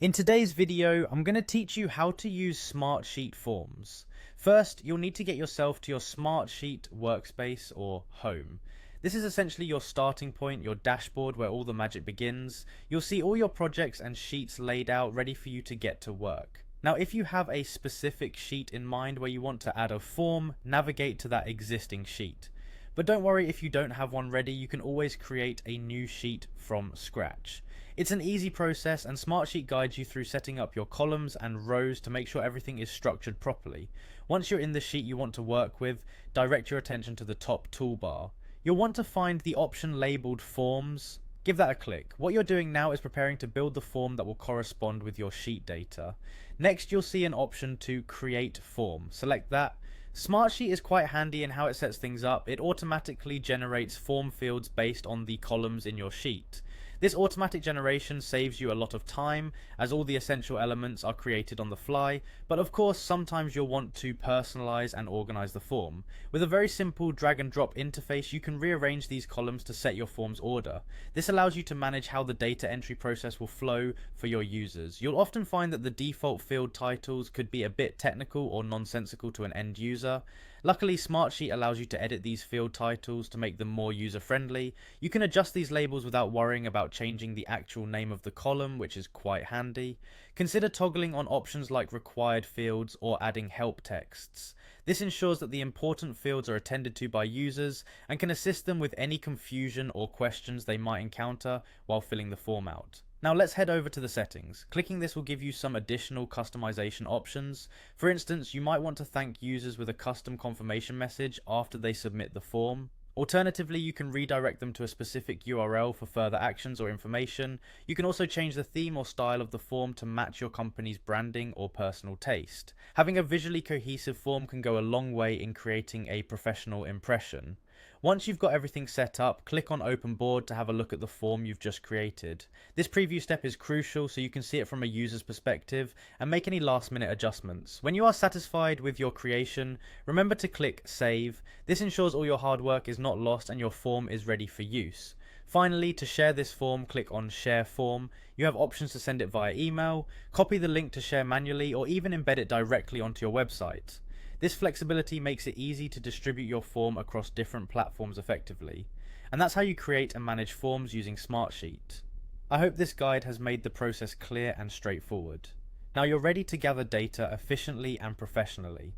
In today's video, I'm going to teach you how to use Smartsheet forms. First, you'll need to get yourself to your Smartsheet workspace or home. This is essentially your starting point, your dashboard where all the magic begins. You'll see all your projects and sheets laid out ready for you to get to work. Now, if you have a specific sheet in mind where you want to add a form, navigate to that existing sheet. But don't worry if you don't have one ready, you can always create a new sheet from scratch. It's an easy process, and Smartsheet guides you through setting up your columns and rows to make sure everything is structured properly. Once you're in the sheet you want to work with, direct your attention to the top toolbar. You'll want to find the option labeled Forms. Give that a click. What you're doing now is preparing to build the form that will correspond with your sheet data. Next, you'll see an option to Create Form. Select that. Smartsheet is quite handy in how it sets things up. It automatically generates form fields based on the columns in your sheet. This automatic generation saves you a lot of time, as all the essential elements are created on the fly, but of course sometimes you'll want to personalize and organize the form. With a very simple drag and drop interface, you can rearrange these columns to set your form's order. This allows you to manage how the data entry process will flow for your users. You'll often find that the default field titles could be a bit technical or nonsensical to an end user. Luckily, Smartsheet allows you to edit these field titles to make them more user-friendly. You can adjust these labels without worrying about changing the actual name of the column, which is quite handy. Consider toggling on options like required fields or adding help texts. This ensures that the important fields are attended to by users and can assist them with any confusion or questions they might encounter while filling the form out. Now let's head over to the settings. Clicking this will give you some additional customization options. For instance, you might want to thank users with a custom confirmation message after they submit the form. Alternatively, you can redirect them to a specific URL for further actions or information. You can also change the theme or style of the form to match your company's branding or personal taste. Having a visually cohesive form can go a long way in creating a professional impression. Once you've got everything set up, click on Open Board to have a look at the form you've just created. This preview step is crucial so you can see it from a user's perspective and make any last minute adjustments. When you are satisfied with your creation, remember to click Save. This ensures all your hard work is not lost and your form is ready for use. Finally, to share this form, click on Share Form. You have options to send it via email, copy the link to share manually, or even embed it directly onto your website. This flexibility makes it easy to distribute your form across different platforms effectively. And that's how you create and manage forms using Smartsheet. I hope this guide has made the process clear and straightforward. Now you're ready to gather data efficiently and professionally.